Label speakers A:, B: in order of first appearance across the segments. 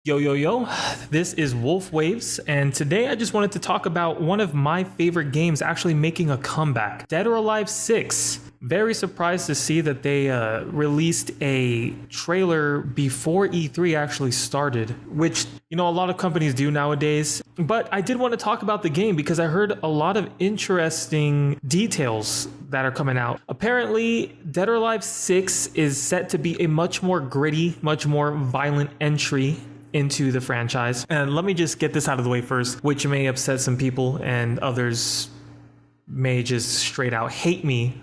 A: Yo, yo, yo, this is Wolf Waves, and today I just wanted to talk about one of my favorite games actually making a comeback, Dead or Alive 6. Very surprised to see that they released a trailer before E3 actually started, which, a lot of companies do nowadays. But I did want to talk about the game because I heard a lot of interesting details that are coming out. Apparently, Dead or Alive 6 is set to be a much more gritty, much more violent entry into the franchise. And let me just get this out of the way first, which may upset some people and others may just straight out hate me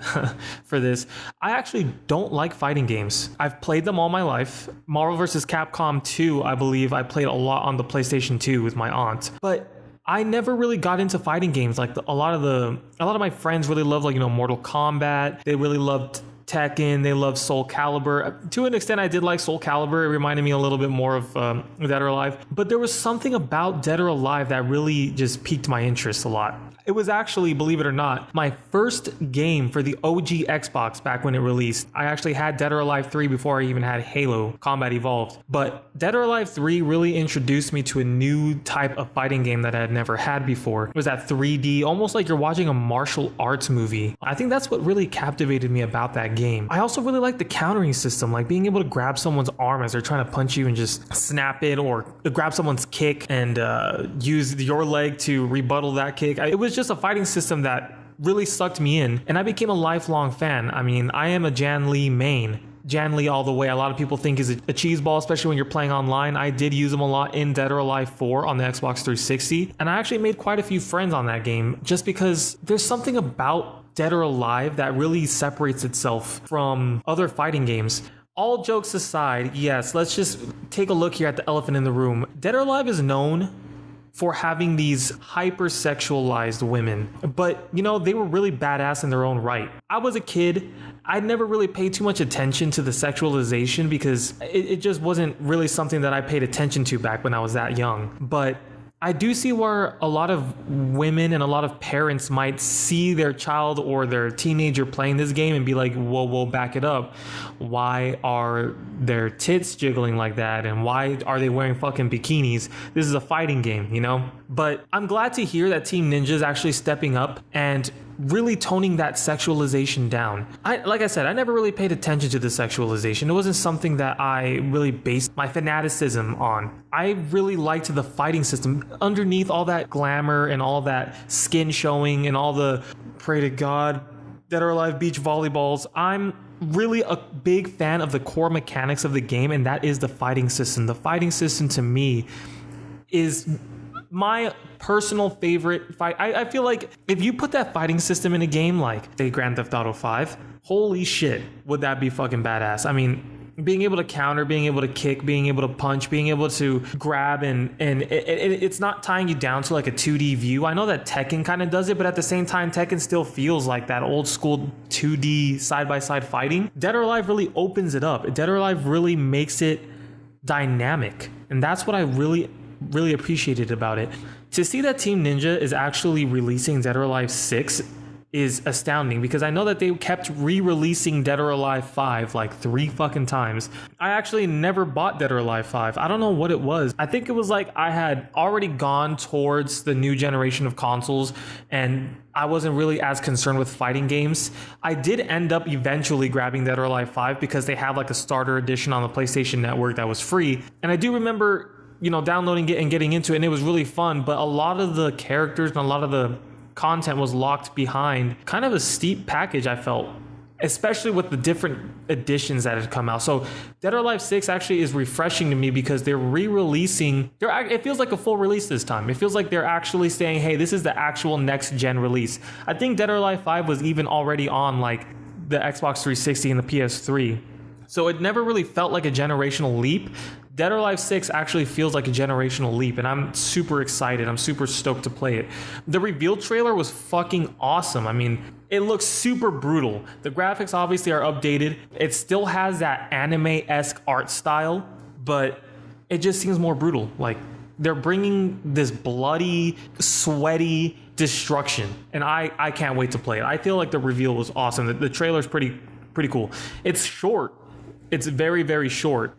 A: for this. I actually don't like fighting games. I've played them all my life. Marvel vs. Capcom 2, I believe I played a lot on the PlayStation 2 with my aunt. But I never really got into fighting games. Like a lot of my friends really love Mortal Kombat. They really loved Tekken, they love Soul Calibur. To an extent, I did like Soul Calibur. It reminded me a little bit more of Dead or Alive. But there was something about Dead or Alive that really just piqued my interest a lot. It was actually, believe it or not, my first game for the OG Xbox back when it released. I actually had Dead or Alive 3 before I even had Halo Combat Evolved. But Dead or Alive 3 really introduced me to a new type of fighting game that I had never had before. It was that 3D, almost like you're watching a martial arts movie. I think that's what really captivated me about that game. I also really like the countering system, like being able to grab someone's arm as they're trying to punch you and just snap it, or grab someone's kick and use your leg to rebuttal that kick. It was just a fighting system that really sucked me in, and I became a lifelong fan. I mean, I am a Jan Lee main. Jan Lee all the way. A lot of people think is a cheese ball, especially when you're playing online. I did use him a lot in Dead or Alive 4 on the Xbox 360, and I actually made quite a few friends on that game just because there's something about Dead or Alive that really separates itself from other fighting games. All jokes aside, yes, let's just take a look here at the elephant in the room. Dead or Alive is known for having these hypersexualized women, but they were really badass in their own right. I was a kid. I never really paid too much attention to the sexualization because it just wasn't really something that I paid attention to back when I was that young. But I do see where a lot of women and a lot of parents might see their child or their teenager playing this game and be like, whoa, back it up. Why are their tits jiggling like that? And why are they wearing fucking bikinis? This is a fighting game, But I'm glad to hear that Team Ninja is actually stepping up and really toning that sexualization down. Like I said, I never really paid attention to the sexualization. It wasn't something that I really based my fanaticism on. I really liked the fighting system. Underneath all that glamour and all that skin showing and all the, pray to God, Dead or Alive beach volleyballs, I'm really a big fan of the core mechanics of the game, and that is the fighting system. The fighting system to me is my personal favorite fight. I feel like if you put that fighting system in a game like, say, Grand Theft Auto 5, holy shit, would that be fucking badass. I mean, being able to counter, being able to kick, being able to punch, being able to grab, and it's not tying you down to like a 2D view. I know that Tekken kind of does it, but at the same time, Tekken still feels like that old school 2D side-by-side fighting. Dead or Alive really opens it up. Dead or Alive really makes it dynamic, and that's what I really appreciated about it. To see that Team Ninja is actually releasing Dead or Alive 6 is astounding, because I know that they kept re-releasing Dead or Alive 5 like 3 fucking times. I actually never bought Dead or Alive 5. I don't know what it was. I think it was like I had already gone towards the new generation of consoles and I wasn't really as concerned with fighting games. I did end up eventually grabbing Dead or Alive 5 because they had like a starter edition on the PlayStation Network that was free. And I do remember downloading it and getting into it, and it was really fun, but a lot of the characters and a lot of the content was locked behind kind of a steep package, I felt, especially with the different editions that had come out. So Dead or Alive 6 actually is refreshing to me because they're re-releasing, it feels like a full release this time. It feels like they're actually saying, hey, this is the actual next gen release. I think Dead or Alive 5 was even already on like the Xbox 360 and the PS3. So it never really felt like a generational leap. Dead or Alive 6 actually feels like a generational leap, and I'm super excited. I'm super stoked to play it. The reveal trailer was fucking awesome. I mean, it looks super brutal. The graphics obviously are updated. It still has that anime-esque art style, but it just seems more brutal. Like, they're bringing this bloody, sweaty destruction, and I can't wait to play it. I feel like the reveal was awesome. The trailer's pretty cool. It's short. It's very, very short,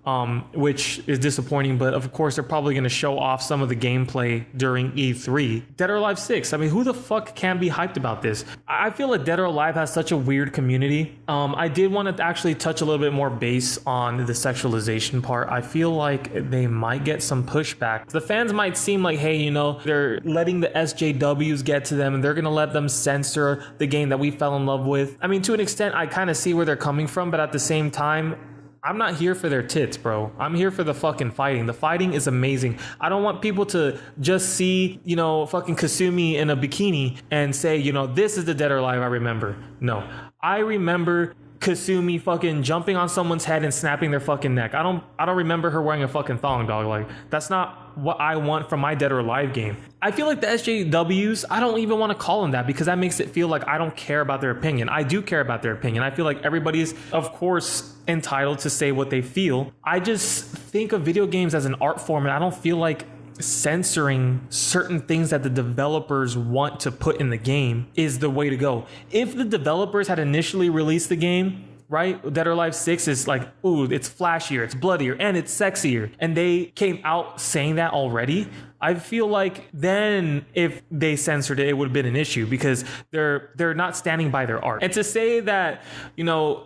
A: which is disappointing. But of course, they're probably going to show off some of the gameplay during E3. Dead or Alive 6. I mean, who the fuck can be hyped about this? I feel like Dead or Alive has such a weird community. I did want to actually touch a little bit more base on the sexualization part. I feel like they might get some pushback. The fans might seem like, hey, you know, they're letting the SJWs get to them and they're going to let them censor the game that we fell in love with. I mean, to an extent, I kind of see where they're coming from, but at the same time, I'm not here for their tits, bro. I'm here for the fucking fighting. The fighting is amazing. I don't want people to just see, you know, fucking Kasumi in a bikini and say, you know, this is the Dead or Alive I remember. No, I remember Kasumi fucking jumping on someone's head and snapping their fucking neck. I don't remember her wearing a fucking thong, dog. Like, that's not what I want from my Dead or Alive game. I feel like the SJWs, I don't even want to call them that because that makes it feel like I don't care about their opinion. I do care about their opinion. I feel like everybody's, of course, entitled to say what they feel. I just think of video games as an art form, and I don't feel like censoring certain things that the developers want to put in the game is the way to go. If the developers had initially released the game, right, Dead or Alive 6 is like, ooh, it's flashier, it's bloodier, and it's sexier, and they came out saying that already, I feel like then if they censored it, it would have been an issue because they're not standing by their art. And to say that, you know,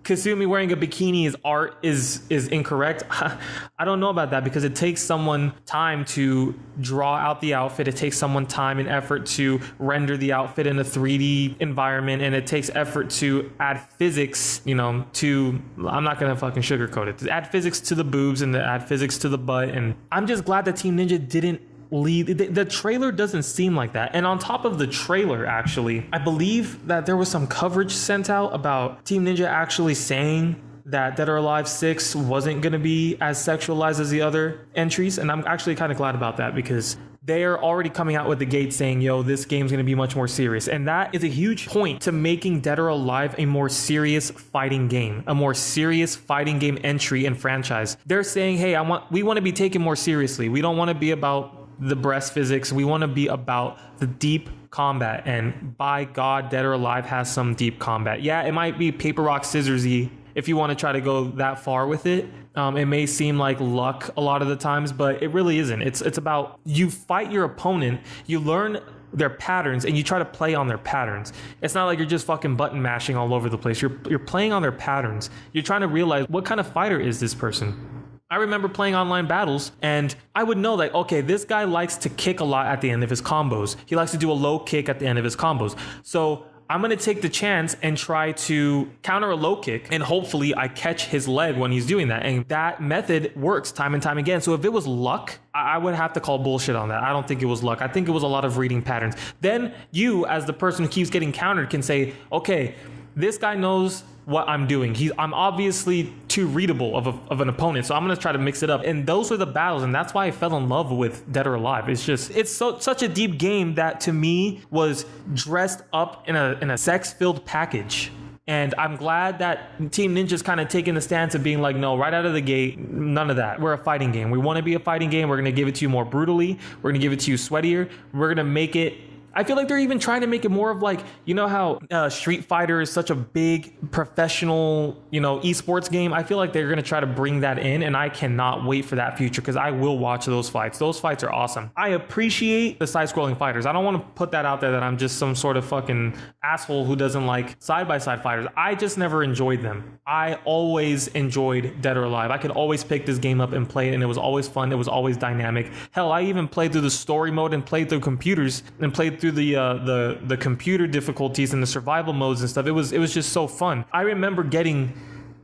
A: Kasumi wearing a bikini is art is incorrect. I don't know about that because it takes someone time to draw out the outfit. It takes someone time and effort to render the outfit in a 3D environment, and it takes effort to add physics, you know, to, I'm not gonna fucking sugarcoat it, to add physics to the boobs and to add physics to the butt. And I'm just glad that Team Ninja didn't lead. The trailer doesn't seem like that. And on top of the trailer, actually, I believe that there was some coverage sent out about Team Ninja actually saying that Dead or Alive 6 wasn't going to be as sexualized as the other entries. And I'm actually kind of glad about that because they are already coming out with the gate saying, yo, this game's going to be much more serious. And that is a huge point to making Dead or Alive a more serious fighting game, a more serious fighting game entry and franchise. They're saying, hey, we want to be taken more seriously. We don't want to be about the breast physics. We want to be about the deep combat, and by God, Dead or Alive has some deep combat. Yeah, it might be paper rock scissorsy if you want to try to go that far with it. It may seem like luck a lot of the times, but it really isn't. It's about you fight your opponent, you learn their patterns, and you try to play on their patterns. It's not like you're just fucking button mashing all over the place. You're playing on their patterns. You're trying to realize what kind of fighter is this person. I remember playing online battles and I would know like, okay, this guy likes to kick a lot at the end of his combos. He likes to do a low kick at the end of his combos. So I'm going to take the chance and try to counter a low kick, and hopefully I catch his leg when he's doing that. And that method works time and time again. So if it was luck, I would have to call bullshit on that. I don't think it was luck. I think it was a lot of reading patterns. Then you, as the person who keeps getting countered, can say, okay, this guy knows what I'm doing. I'm obviously too readable of an opponent, so I'm gonna try to mix it up. And those were the battles, and that's why I fell in love with Dead or Alive. It's such a deep game that to me was dressed up in a sex-filled package. And I'm glad that Team Ninja's kind of taking the stance of being like, no, right out of the gate, none of that. We're a fighting game. We want to be a fighting game. We're gonna give it to you more brutally. We're gonna give it to you sweatier. We're gonna make it, I feel like they're even trying to make it more of like, you know how Street Fighter is such a big professional, you know, esports game. I feel like they're going to try to bring that in, and I cannot wait for that future because I will watch those fights. Those fights are awesome. I appreciate the side-scrolling fighters. I don't want to put that out there that I'm just some sort of fucking asshole who doesn't like side-by-side fighters. I just never enjoyed them. I always enjoyed Dead or Alive. I could always pick this game up and play it, and it was always fun. It was always dynamic. Hell, I even played through the story mode and played through computers and played through the computer difficulties and the survival modes and stuff. It was just so fun. I remember getting,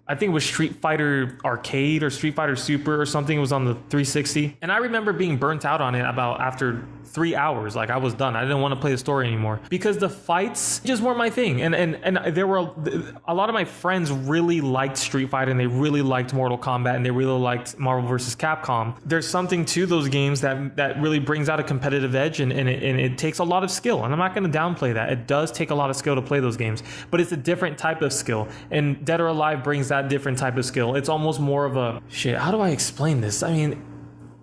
A: I think it was Street Fighter Arcade or Street Fighter Super or something. It was on the 360, and I remember being burnt out on it about after 3 hours. Like, I was done. I didn't want to play the story anymore because the fights just weren't my thing. And there were a lot of my friends really liked Street Fighter, and they really liked Mortal Kombat, and they really liked Marvel vs. Capcom. There's something to those games that really brings out a competitive edge, and it takes a lot of skill. And I'm not going to downplay that. It does take a lot of skill to play those games, but it's a different type of skill. And Dead or Alive brings that different type of skill. It's almost more of a shit. How do I explain this? I mean,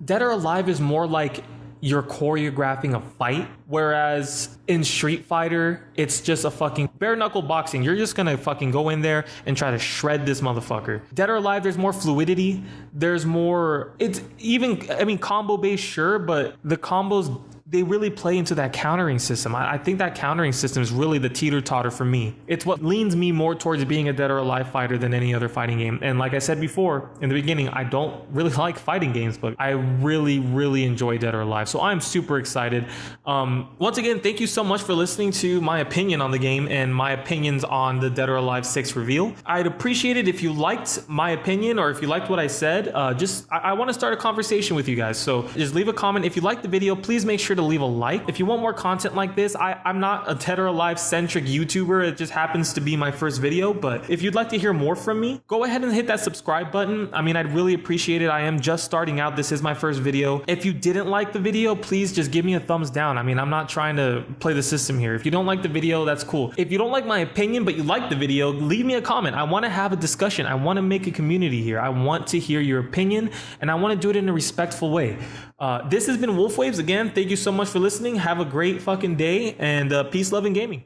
A: Dead or Alive is more like you're choreographing a fight. Whereas in Street Fighter, it's just a fucking bare knuckle boxing. You're just gonna fucking go in there and try to shred this motherfucker. Dead or Alive, there's more fluidity. There's more, it's even, I mean, combo based, sure, but the combos, they really play into that countering system. I think that countering system is really the teeter-totter for me. It's what leans me more towards being a Dead or Alive fighter than any other fighting game. And like I said before in the beginning, I don't really like fighting games, but I really enjoy Dead or Alive. So I'm super excited. Once again, thank you so much for listening to my opinion on the game and my opinions on the Dead or Alive 6 reveal. I'd appreciate it if you liked my opinion or if you liked what I said. I want to start a conversation with you guys. So just leave a comment. If you liked the video, please make sure to leave a like. If you want more content like this, I'm not a Dead or Alive centric YouTuber. It just happens to be my first video. But if you'd like to hear more from me, go ahead and hit that subscribe button. I mean, I'd really appreciate it. I am just starting out. This is my first video. If you didn't like the video, please just give me a thumbs down. I mean, I'm not trying to play the system here. If you don't like the video, that's cool. If you don't like my opinion, but you like the video, leave me a comment. I want to have a discussion. I want to make a community here. I want to hear your opinion and I want to do it in a respectful way. This has been Wolf Waves again. Thank you so much for listening. Have a great fucking day and peace, love, and gaming.